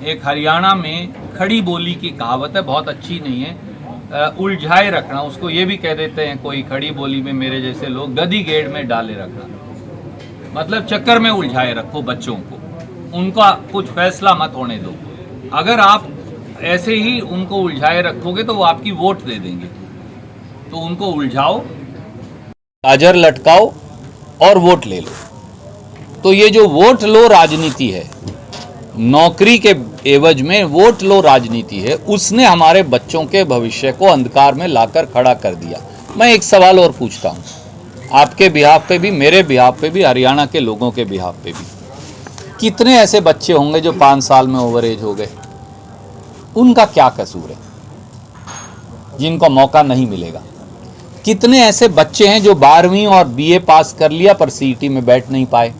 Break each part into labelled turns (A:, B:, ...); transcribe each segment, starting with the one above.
A: एक हरियाणा में खड़ी बोली की कहावत है, बहुत अच्छी नहीं है, उलझाए रखना, उसको ये भी कह देते हैं कोई खड़ी बोली में मेरे जैसे लोग, गधी गेड़ में डाले रखना, मतलब चक्कर में उलझाए रखो बच्चों को, उनका कुछ फैसला मत होने दो। अगर आप ऐसे ही उनको उलझाए रखोगे तो वो आपकी वोट दे देंगे, तो उनको उलझाओ, गाजर लटकाओ और वोट ले लो। तो ये जो वोट लो राजनीति है, नौकरी के एवज में वोट लो राजनीति है, उसने हमारे बच्चों के भविष्य को अंधकार में लाकर खड़ा कर दिया। मैं एक सवाल और पूछता हूँ, आपके बिहाफ पे भी, मेरे बिहाफ पे भी, हरियाणा के लोगों के बिहाफ पे भी, कितने ऐसे बच्चे होंगे जो 5 साल में ओवर एज हो गए? उनका क्या कसूर है जिनको मौका नहीं मिलेगा? कितने ऐसे बच्चे हैं जो 12वीं और बीए पास कर लिया पर सीईटी में बैठ नहीं पाए,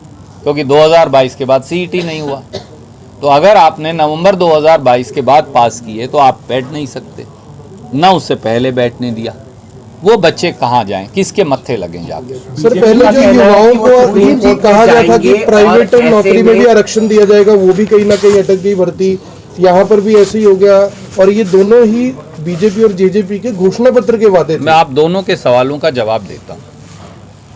A: क्योंकि 2022 के बाद सीईटी नहीं हुआ। तो अगर आपने नवंबर 2022 के बाद पास किए तो आप बैठ नहीं सकते, ना उससे पहले बैठने दिया। वो बच्चे कहाँ जाएं, किसके मत्थे लगें जाके?
B: सर, पहले जो युवाओं को कहा गया था कि प्राइवेट नौकरी में भी आरक्षण दिया जाएगा, वो भी कहीं ना कहीं अटक गई भर्ती, यहाँ पर भी ऐसे ही हो गया। और ये दोनों ही बीजेपी और जेजेपी के घोषणा पत्र के वादे थे।
A: मैं आप दोनों के सवालों का जवाब देता हूँ।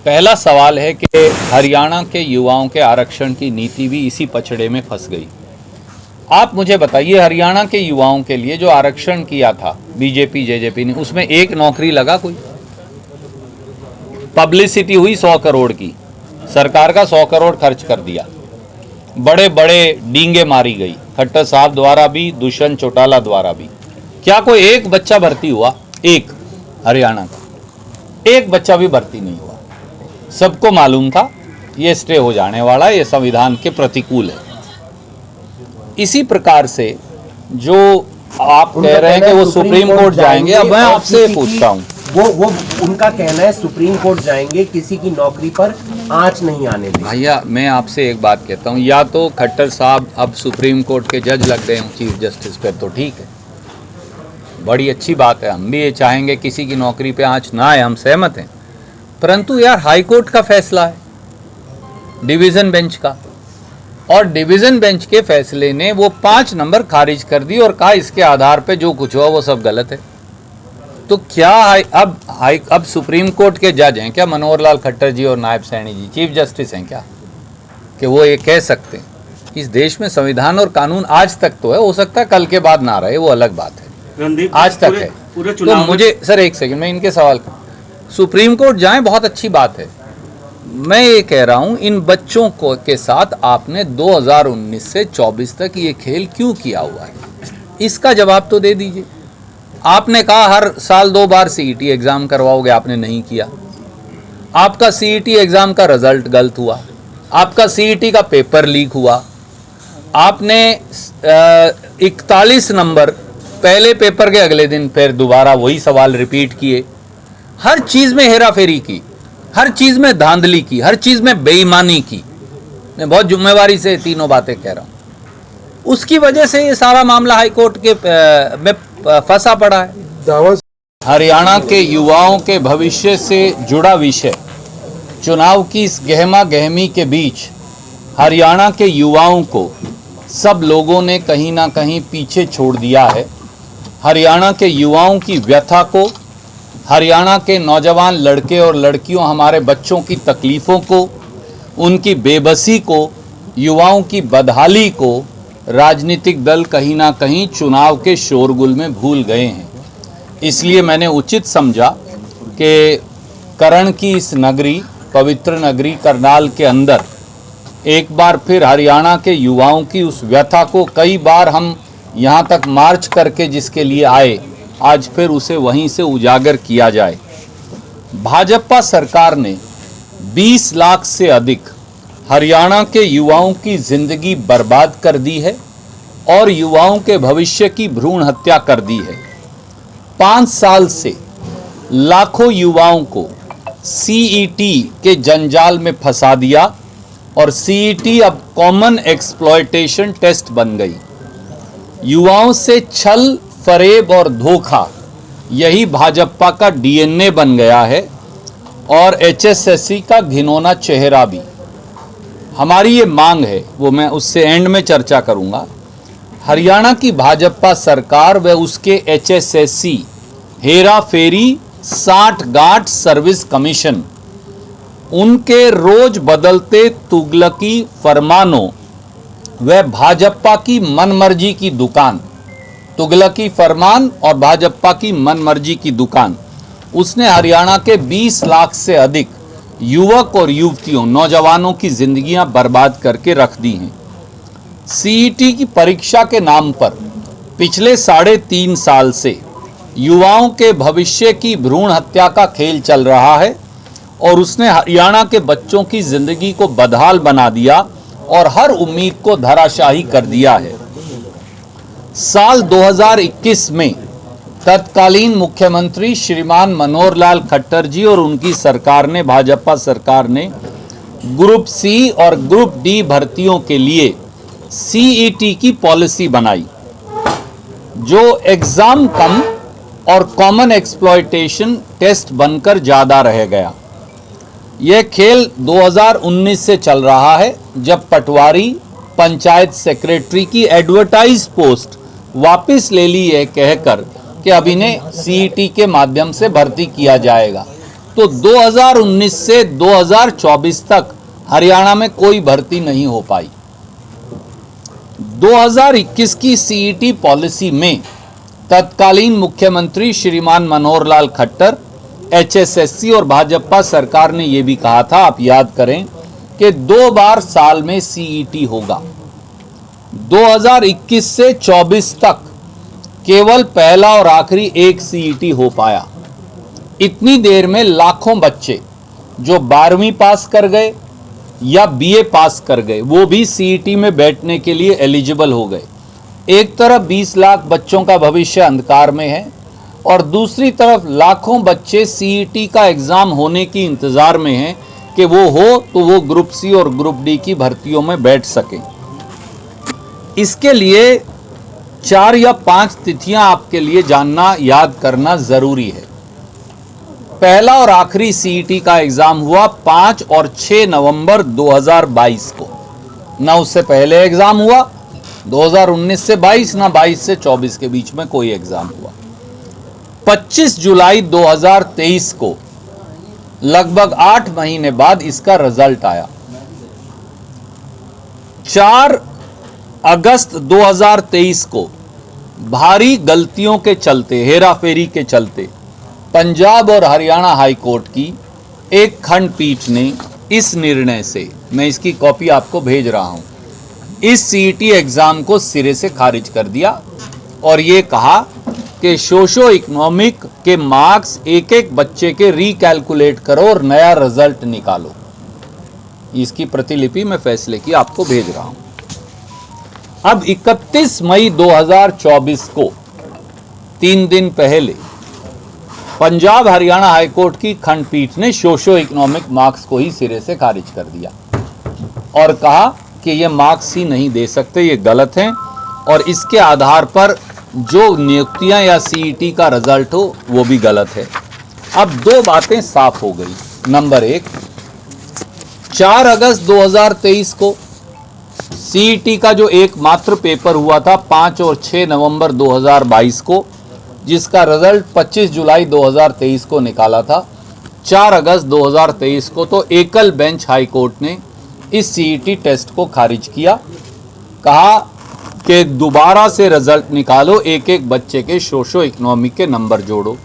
A: पहला सवाल है कि हरियाणा के युवाओं के आरक्षण की नीति भी इसी पछड़े में फंस गई। आप मुझे बताइए, हरियाणा के युवाओं के लिए जो आरक्षण किया था बीजेपी जेजेपी ने, उसमें एक नौकरी लगा कोई? पब्लिसिटी हुई 100 करोड़ की, सरकार का 100 करोड़ खर्च कर दिया, बड़े बड़े डींगे मारी गई, खट्टर साहब द्वारा भी, दुष्यंत चौटाला द्वारा भी। क्या कोई एक बच्चा भर्ती हुआ? एक हरियाणा का एक बच्चा भी भर्ती नहीं हुआ। सबको मालूम था ये स्टे हो जाने वाला, ये संविधान के प्रतिकूल है। इसी प्रकार से जो आप कह रहे हैं कि वो सुप्रीम कोर्ट जाएंगे, अब मैं आपसे पूछता हूँ,
C: वो उनका कहना है सुप्रीम कोर्ट जाएंगे, किसी की नौकरी पर आंच नहीं आने देंगे।
A: भैया मैं आपसे एक बात कहता हूँ, या तो खट्टर साहब अब सुप्रीम कोर्ट के जज लग गए हैं चीफ जस्टिस पे, तो ठीक है, बड़ी अच्छी बात है, हम भी ये चाहेंगे किसी की नौकरी पे आंच ना आए, हम सहमत हैं। परंतु यार हाई कोर्ट का फैसला है, डिवीज़न बेंच का, और डिवीज़न बेंच के फैसले ने वो 5 नंबर खारिज कर दी और कहा इसके आधार पे जो कुछ हुआ वो सब गलत है। तो क्या अब सुप्रीम कोर्ट के जज हैं क्या मनोहर लाल खट्टर जी और नायब सैनी जी, चीफ जस्टिस हैं क्या, कि वो ये कह सकते हैं? इस देश में संविधान और कानून आज तक तो है, हो सकता है कल के बाद ना रहे, वो अलग बात है, आज तक है। तो मुझे सर एक सेकंड, मैं इनके सवाल, सुप्रीम कोर्ट जाएं बहुत अच्छी बात है, मैं ये कह रहा हूं इन बच्चों को के साथ आपने 2019 से 24 तक ये खेल क्यों किया हुआ है? इसका जवाब तो दे दीजिए। आपने कहा हर साल 2 बार सीईटी एग्जाम करवाओगे, आपने नहीं किया। आपका सीईटी एग्जाम का रिजल्ट गलत हुआ, आपका सीईटी का पेपर लीक हुआ, आपने 41 नंबर पहले पेपर के अगले दिन फिर दोबारा वही सवाल रिपीट किए, हर चीज में हेराफेरी की, हर चीज में धांधली की, हर चीज में बेईमानी की। मैं बहुत जिम्मेवारी से तीनों बातें कह रहा हूं। उसकी वजह से ये सारा मामला हाई कोर्ट के में फंसा पड़ा है। हरियाणा के युवाओं के भविष्य से जुड़ा विषय, चुनाव की इस गहमा गहमी के बीच हरियाणा के युवाओं को सब लोगों ने कहीं ना कहीं पीछे छोड़ दिया है। हरियाणा के युवाओं की व्यथा को, हरियाणा के नौजवान लड़के और लड़कियों, हमारे बच्चों की तकलीफ़ों को, उनकी बेबसी को, युवाओं की बदहाली को राजनीतिक दल कहीं ना कहीं चुनाव के शोरगुल में भूल गए हैं। इसलिए मैंने उचित समझा कि करण की इस नगरी, पवित्र नगरी करनाल के अंदर एक बार फिर हरियाणा के युवाओं की उस व्यथा को, कई बार हम यहाँ तक मार्च करके जिसके लिए आए, आज फिर उसे वहीं से उजागर किया जाए। भाजपा सरकार ने 20 लाख से अधिक हरियाणा के युवाओं की जिंदगी बर्बाद कर दी है और युवाओं के भविष्य की भ्रूण हत्या कर दी है। 5 साल से लाखों युवाओं को सीईटी के जंजाल में फंसा दिया और सीईटी अब कॉमन एक्सप्लॉयटेशन टेस्ट बन गई। युवाओं से छल, फरेब और धोखा, यही भाजपा का डीएनए बन गया है और एचएसएससी का घिनौना चेहरा भी। हमारी ये मांग है, वो मैं उससे एंड में चर्चा करूंगा, हरियाणा की भाजपा सरकार व उसके HSSC हेरा फेरी 60 गांठ सर्विस कमीशन उनके रोज बदलते तुगलकी फरमानों व भाजपा की मनमर्जी की दुकान, तुगलकी फरमान और भाजपा की मनमर्जी की दुकान, उसने हरियाणा के 20 लाख से अधिक युवक और युवतियों, नौजवानों की जिंदगियां बर्बाद करके रख दी हैं। सीईटी की परीक्षा के नाम पर पिछले 3.5 साल से युवाओं के भविष्य की भ्रूण हत्या का खेल चल रहा है और उसने हरियाणा के बच्चों की जिंदगी को बदहाल बना दिया और हर उम्मीद को धराशाही कर दिया है। साल 2021 में तत्कालीन मुख्यमंत्री श्रीमान मनोहर लाल खट्टर जी और उनकी सरकार ने, भाजपा सरकार ने ग्रुप सी और ग्रुप डी भर्तियों के लिए सीईटी की पॉलिसी बनाई, जो एग्जाम कम और कॉमन एक्सप्लॉयटेशन टेस्ट बनकर ज्यादा रह गया। यह खेल 2019 से चल रहा है, जब पटवारी पंचायत सेक्रेटरी की एडवर्टाइज पोस्ट वापस ले ली है कहकर कि अब इन्हें सीईटी के माध्यम से भर्ती किया जाएगा। तो 2019 से 2024 तक हरियाणा में कोई भर्ती नहीं हो पाई। 2021 की सीईटी पॉलिसी में तत्कालीन मुख्यमंत्री श्रीमान मनोहर लाल खट्टर, HSSC और भाजपा सरकार ने यह भी कहा था, आप याद करें, कि 2 बार साल में सीईटी होगा। 2021 से 24 तक केवल पहला और आखिरी एक सीईटी हो पाया। इतनी देर में लाखों बच्चे जो 12वीं पास कर गए या BA पास कर गए, वो भी सीईटी में बैठने के लिए एलिजिबल हो गए। एक तरफ 20 लाख बच्चों का भविष्य अंधकार में है और दूसरी तरफ लाखों बच्चे सीईटी का एग्जाम होने की इंतजार में हैं कि वो हो तो वो ग्रुप सी और ग्रुप डी की भर्तियों में बैठ सकें। इसके लिए 4 या 5 तिथियां आपके लिए जानना, याद करना जरूरी है। पहला और आखिरी सीईटी का एग्जाम हुआ 5 और 6 नवंबर 2022 को। ना उससे पहले एग्जाम हुआ 2019 से 22, ना 22 से 24 के बीच में कोई एग्जाम हुआ। 25 जुलाई 2023 को लगभग 8 महीने बाद इसका रिजल्ट आया। 4 अगस्त 2023 को भारी गलतियों के चलते, हेराफेरी के चलते, पंजाब और हरियाणा हाई कोर्ट की एक खंडपीठ ने इस निर्णय से, मैं इसकी कॉपी आपको भेज रहा हूं, इस सीईटी एग्जाम को सिरे से खारिज कर दिया और ये कहा कि सोशो इकोनॉमिक के मार्क्स एक एक बच्चे के रिकैलकुलेट करो और नया रिजल्ट निकालो। इसकी प्रतिलिपि मैं फैसले की आपको भेज रहा हूं। अब 31 मई 2024 को 3 दिन पहले पंजाब हरियाणा हाईकोर्ट की खंडपीठ ने सोशो इकोनॉमिक मार्क्स को ही सिरे से खारिज कर दिया और कहा कि ये मार्क्स ही नहीं दे सकते, ये गलत हैं और इसके आधार पर जो नियुक्तियां या सीईटी का रिजल्ट हो वो भी गलत है। अब 2 बातें साफ हो गई। नंबर 1, 4 अगस्त 2023 को सीईटी का जो एकमात्र पेपर हुआ था 5 और 6 नवंबर 2022 को, जिसका रिजल्ट 25 जुलाई 2023 को निकाला था, 4 अगस्त 2023 को तो एकल बेंच हाई कोर्ट ने इस सीईटी टेस्ट को खारिज किया। कहा कि दोबारा से रिजल्ट निकालो, एक एक बच्चे के सोशो इकोनॉमिक के नंबर जोड़ो।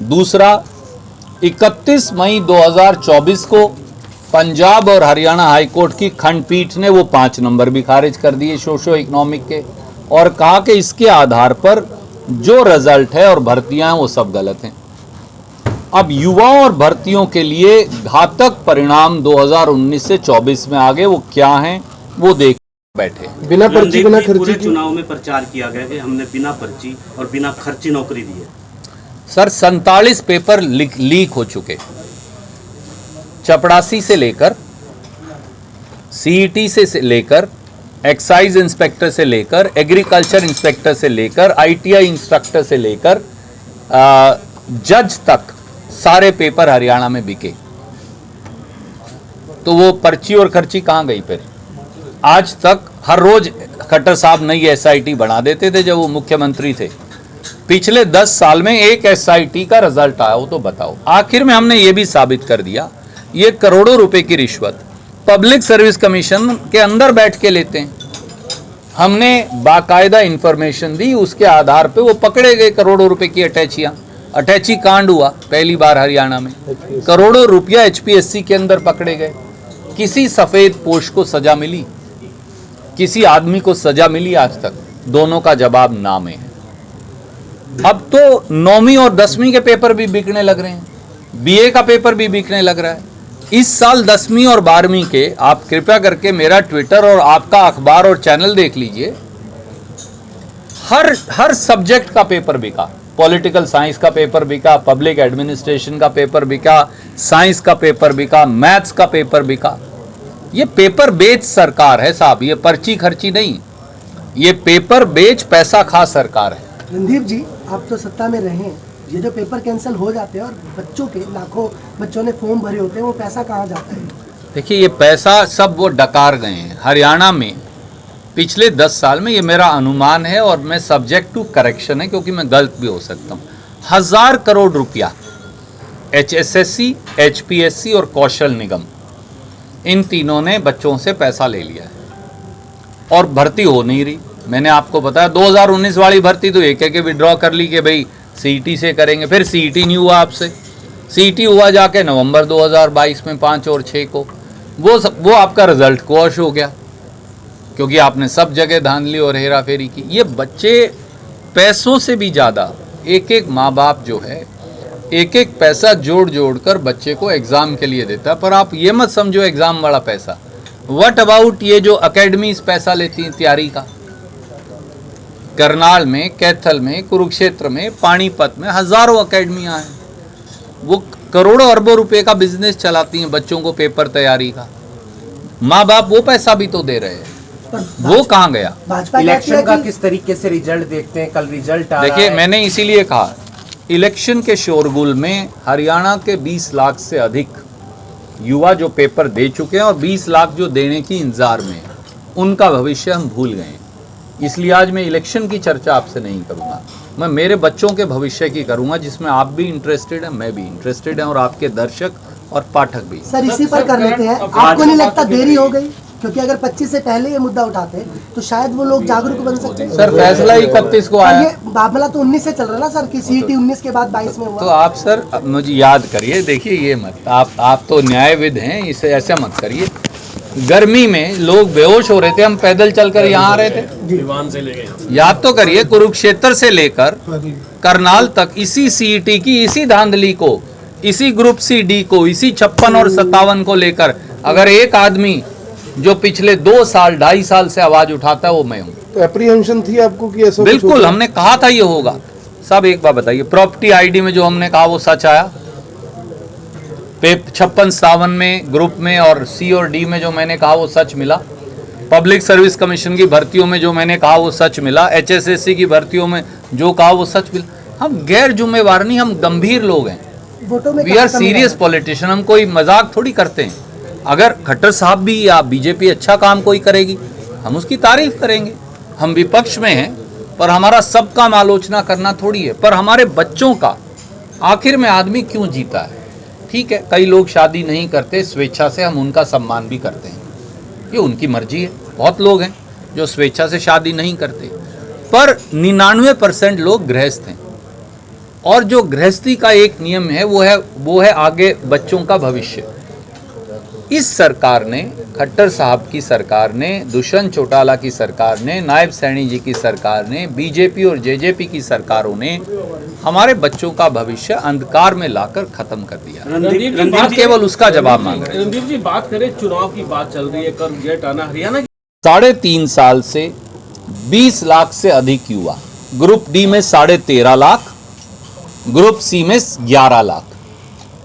A: दूसरा, 31 मई 2024 को पंजाब और हरियाणा हाई कोर्ट की खंडपीठ ने वो 5 नंबर भी खारिज कर दिए सोशो इकोनॉमिक के और कहा कि इसके आधार पर जो रिजल्ट है और भर्तियां हैं वो सब गलत हैं। अब युवाओं और भर्तियों के लिए घातक परिणाम 2019 से 24 में आ गए। वो क्या हैं वो देख बैठे।
B: बिना पर्ची बिना खर्ची
D: पूरे
B: की
D: चुनाव में प्रचार किया गया कि हमने बिना पर्ची और बिना खर्ची नौकरी दी है।
A: सर 47 पेपर लीक हो चुके, चपड़ासी से लेकर, सीईटी से लेकर, एक्साइज इंस्पेक्टर से लेकर, एग्रीकल्चर इंस्पेक्टर से लेकर, ITI इंस्ट्रक्टर से लेकर जज तक सारे पेपर हरियाणा में बिके। तो वो पर्ची और खर्ची कहां गई फिर? आज तक हर रोज खट्टर साहब नई एसआईटी बना देते थे जब वो मुख्यमंत्री थे। पिछले 10 साल में एक एसआईटी का रिजल्ट आया हो तो बताओ। आखिर में हमने ये भी साबित कर दिया, ये करोड़ों रुपए की रिश्वत पब्लिक सर्विस कमीशन के अंदर बैठ के लेते हैं। हमने बाकायदा इंफॉर्मेशन दी, उसके आधार पे वो पकड़े गए। करोड़ों रुपए की अटैची कांड हुआ पहली बार हरियाणा में, करोड़ों रुपया एचपीएससी के अंदर पकड़े गए। किसी सफेद पोश को सजा मिली, किसी आदमी को सजा मिली आज तक? दोनों का जवाब ना में है। अब तो 9वीं और 10वीं के पेपर भी बिकने लग रहे हैं, बीए का पेपर भी बिकने लग रहा है। इस साल 10वीं और 12वीं के, आप कृपया करके मेरा ट्विटर और आपका अखबार और चैनल देख लीजिए, हर सब्जेक्ट का पेपर बिका। पॉलिटिकल साइंस का पेपर बिका, पब्लिक एडमिनिस्ट्रेशन का पेपर बिका, साइंस का पेपर बिका, मैथ्स का पेपर बिका। ये पेपर बेच सरकार है साहब, ये पर्ची खर्ची नहीं, ये पेपर बेच पैसा खा सरकार है।
E: रणदीप जी, आप तो सत्ता में रहे हैं, ये जो पेपर कैंसिल हो जाते हैं और बच्चों के लाखों बच्चों ने फॉर्म भरे होते हैं, वो पैसा कहाँ जाता है?
A: देखिए, ये पैसा सब वो डकार गए हैं हरियाणा में पिछले 10 साल में। ये मेरा अनुमान है और मैं सब्जेक्ट टू करेक्शन है, क्योंकि मैं गलत भी हो सकता हूँ। 1000 करोड़ रुपया एचएसएससी, एचपीएससी और कौशल निगम, इन तीनों ने बच्चों से पैसा ले लिया है और भर्ती हो नहीं रही। मैंने आपको बताया 2019 वाली भर्ती तो एक विड्रॉ कर ली कि भाई सीईटी से करेंगे, फिर सीईटी नहीं हुआ आपसे, सीईटी हुआ जाके नवंबर 2022 में 5 और 6 को। वो आपका रिजल्ट क्वॉश हो गया, क्योंकि आपने सब जगह धांधली और हेरा फेरी की। ये बच्चे पैसों से भी ज़्यादा, एक माँ बाप जो है एक पैसा जोड़ कर बच्चे को एग्ज़ाम के लिए देता है। पर आप ये मत समझो एग्ज़ाम वाला पैसा। व्हाट अबाउट ये जो अकेडमीज पैसा लेती हैं तैयारी का? करनाल में, कैथल में, कुरुक्षेत्र में, पानीपत में हजारों अकेडमियां हैं, वो करोड़ों अरबों रुपए का बिजनेस चलाती हैं बच्चों को पेपर तैयारी का। माँ बाप वो पैसा भी तो दे रहे हैं, वो कहाँ गया?
C: इलेक्शन का किस तरीके से रिजल्ट देखते हैं? कल रिजल्ट आ रहा
A: देखिए,
C: है।
A: मैंने इसीलिए कहा इलेक्शन के शोरगुल में हरियाणा के 20 लाख से अधिक युवा जो पेपर दे चुके हैं और 20 लाख जो देने की इंतजार में है, उनका भविष्य हम भूल गए हैं। इसलिए आज मैं इलेक्शन की चर्चा आपसे नहीं करूंगा, मैं मेरे बच्चों के भविष्य की करूंगा, जिसमें आप भी इंटरेस्टेड हैं, मैं भी इंटरेस्टेड हैं और आपके दर्शक और पाठक भी।
E: सर, इसी पर कर लेते हैं। आपको नहीं लगता देरी हो गई? क्योंकि अगर 25 से पहले ये मुद्दा उठाते तो शायद वो लोग जागरूक बन सकते हैं।
A: सर, फैसला 31 को आया।
E: ये मामला तो 19 से चल रहा है ना सर, कि सीईटी 19 के बाद 22 में हुआ।
A: तो आप सर मुझे याद करिए, देखिए ये मत, आप तो न्यायविद हैं, इसे ऐसे मत करिए। गर्मी में लोग बेहोश हो रहे थे, हम पैदल चलकर यहाँ आ रहे थे। याद तो करिए, कुरुक्षेत्र से लेकर करनाल तक इसी सीईटी की, इसी धांधली को, इसी ग्रुप सी डी को, इसी 56 और 57 को लेकर अगर एक आदमी जो पिछले 2 साल 2.5 साल से आवाज उठाता है वो मैं हूँ।
B: तो एप्रीहेंशन थी आपको कि ऐसा?
A: बिल्कुल, हमने कहा था ये होगा। सब एक बात बताइए, प्रॉपर्टी आईडी में जो हमने कहा वो सच आया? 56-57 में ग्रुप में और सी और डी में जो मैंने कहा वो सच मिला? पब्लिक सर्विस कमीशन की भर्तियों में जो मैंने कहा वो सच मिला? एचएसएससी की भर्तियों में जो कहा वो सच मिला? हम गैर जुम्मेवार नहीं, हम गंभीर लोग हैं। वी आर सीरियस पॉलिटिशियन, हम कोई मजाक थोड़ी करते हैं। अगर खट्टर साहब भी या बीजेपी अच्छा काम कोई करेगी, हम उसकी तारीफ करेंगे। हम विपक्ष में हैं, पर हमारा सब काम आलोचना करना थोड़ी है। पर हमारे बच्चों का आखिर में आदमी क्यों जीता है? ठीक है, कई लोग शादी नहीं करते स्वेच्छा से, हम उनका सम्मान भी करते हैं, ये उनकी मर्जी है। बहुत लोग हैं जो स्वेच्छा से शादी नहीं करते, पर 99% लोग गृहस्थ हैं। और जो गृहस्थी का एक नियम है वो है आगे बच्चों का भविष्य। इस सरकार ने, खट्टर साहब की सरकार ने, दुष्यंत चौटाला की सरकार ने, नायब सैनी जी की सरकार ने, बीजेपी और जेजेपी की सरकारों ने हमारे बच्चों का भविष्य अंधकार में लाकर खत्म कर दिया। हम केवल उसका जवाब मांग रहे हैं।
F: रणदीप जी, बात करें चुनाव की, बात चल रही है, कर रिजल्ट आना हरियाणा
A: 3.5 साल से 20 लाख से अधिक युवा, ग्रुप डी में 13.5 लाख, ग्रुप सी में 11 लाख,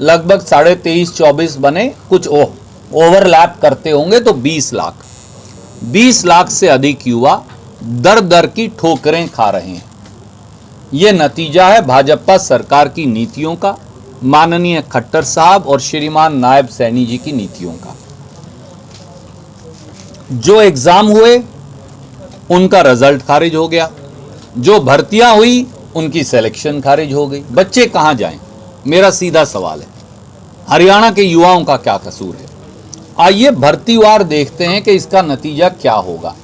A: लगभग 23-24 बने, कुछ ओवरलैप करते होंगे तो 20 लाख से अधिक युवा दर दर की ठोकरें खा रहे हैं। यह नतीजा है भाजपा सरकार की नीतियों का, माननीय खट्टर साहब और श्रीमान नायब सैनी जी की नीतियों का। जो एग्जाम हुए उनका रिजल्ट खारिज हो गया, जो भर्तियां हुई उनकी सिलेक्शन खारिज हो गई। बच्चे कहां जाएं? मेरा सीधा सवाल है, हरियाणा के युवाओं का क्या कसूर है? आइए भर्तीवार देखते हैं कि इसका नतीजा क्या होगा।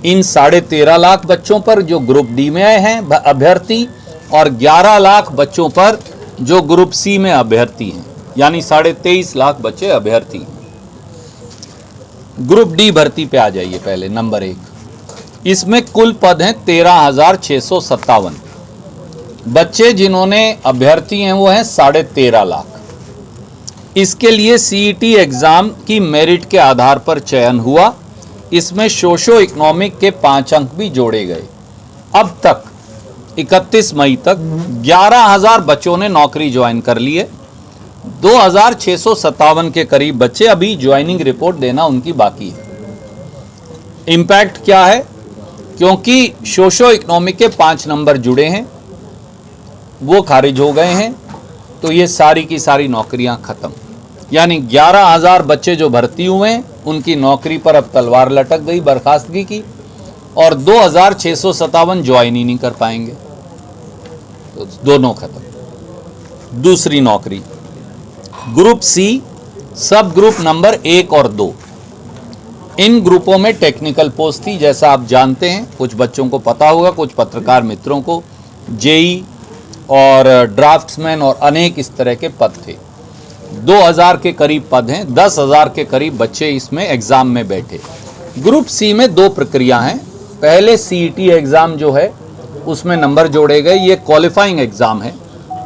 A: इन 13.5 लाख बच्चों पर जो ग्रुप डी में आए हैं अभ्यर्थी, और 11 लाख बच्चों पर जो ग्रुप सी में अभ्यर्थी हैं, यानी 23.5 लाख बच्चे अभ्यर्थी हैं। ग्रुप डी भर्ती पे आ जाइए। पहले नंबर 1, इसमें कुल पद हैं 13,657 बच्चे जिन्होंने अभ्यर्थी हैं वो हैं 13.5 लाख। इसके लिए सीईटी एग्जाम की मेरिट के आधार पर चयन हुआ। इसमें सोशो इकोनॉमिक के 5 अंक भी जोड़े गए। अब तक 31 मई तक 11,000 बच्चों ने नौकरी ज्वाइन कर ली है। 2,657 के करीब बच्चे अभी ज्वाइनिंग रिपोर्ट देना उनकी बाकी है। इम्पैक्ट क्या है? क्योंकि सोशो इकोनॉमिक के 5 नंबर जुड़े हैं, वो खारिज हो गए हैं, तो ये सारी की सारी नौकरियां खत्म। यानी 11,000 बच्चे जो भर्ती हुए हैं उनकी नौकरी पर अब तलवार लटक गई बर्खास्तगी की, और 2,657 ज्वाइन ही नहीं कर पाएंगे, तो दोनों खत्म। दूसरी नौकरी ग्रुप सी, सब ग्रुप नंबर 1 और 2। इन ग्रुपों में टेक्निकल पोस्ट थी, जैसा आप जानते हैं, कुछ बच्चों को पता होगा, कुछ पत्रकार मित्रों को, जेई और ड्राफ्ट्समैन और अनेक इस तरह के पद थे। 2,000 के करीब पद हैं, 10,000 के करीब बच्चे इसमें एग्जाम में बैठे। ग्रुप सी में 2 प्रक्रिया हैं। पहले सीईटी एग्जाम जो है उसमें नंबर जोड़े गए, ये क्वालिफाइंग एग्जाम है,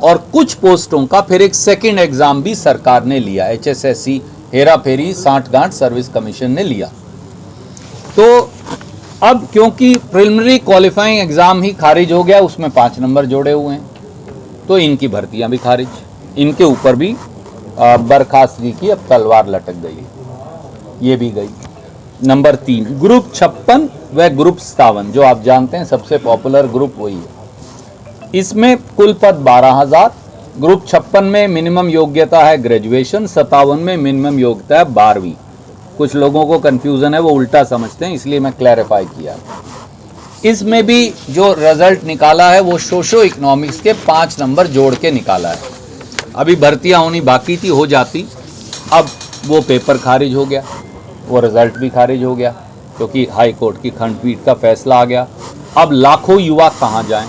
A: और कुछ पोस्टों का फिर एक सेकंड एग्जाम भी सरकार ने लिया, HSSC हेरा फेरी साठगांठ सर्विस कमीशन ने लिया। तो अब क्योंकि प्रिलिमिनरी क्वालिफाइंग एग्जाम ही खारिज हो गया, उसमें 5 नंबर जोड़े हुए हैं, तो इनकी भर्तियां भी खारिज, इनके ऊपर भी बर्खास्तगी की अब तलवार लटक गई, ये भी गई। नंबर 3 ग्रुप 56 व ग्रुप 57, जो आप जानते हैं सबसे पॉपुलर ग्रुप वही है। इसमें कुल पद 12,000। ग्रुप 56 में मिनिमम योग्यता है ग्रेजुएशन, 57 में मिनिमम योग्यता है 12वीं। कुछ लोगों को कंफ्यूजन है, वो उल्टा समझते हैं, इसलिए मैं क्लैरिफाई किया। इसमें भी जो रिजल्ट निकाला है वो सोशो इकोनॉमिक्स के 5 नंबर जोड़ के निकाला है। अभी भर्तियां होनी बाकी थी, हो जाती, अब वो पेपर खारिज हो गया, वो रिजल्ट भी खारिज हो गया, क्योंकि हाई कोर्ट की खंडपीठ का फैसला आ गया। अब लाखों युवा कहाँ जाएं?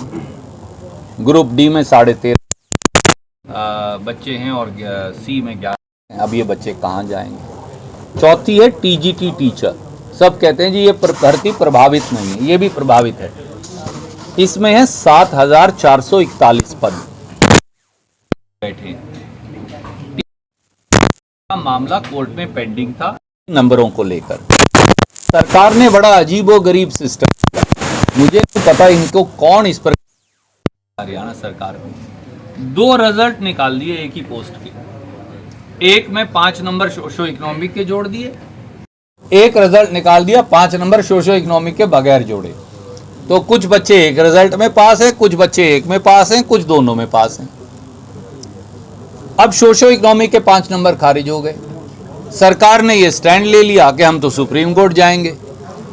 A: ग्रुप डी में 13.5 बच्चे हैं और सी में 11। अब ये बच्चे कहाँ जाएंगे? चौथी है टीजीटी टीचर। सब कहते हैं जी ये भर्ती प्रभावित नहीं है, ये भी प्रभावित है। इसमें है 7,441 पद बैठे। मामला कोर्ट में पेंडिंग था नंबरों को लेकर। सरकार ने बड़ा अजीबोगरीब सिस्टम किया, मुझे नहीं पता इनको कौन इस पर। हरियाणा सरकार ने 2 रिजल्ट निकाल दिए एक ही पोस्ट के, एक में 5 नंबर सोशो इकोनॉमिक के जोड़ दिए, एक रिजल्ट निकाल दिया 5 नंबर सोशो इकोनॉमिक के बगैर जोड़े। तो कुछ बच्चे एक रिजल्ट में पास हैं, कुछ बच्चे एक में पास हैं, कुछ दोनों में पास हैं। अब सोशो इकोनॉमिक के 5 नंबर खारिज हो गए। सरकार ने ये स्टैंड ले लिया कि हम तो सुप्रीम कोर्ट जाएंगे।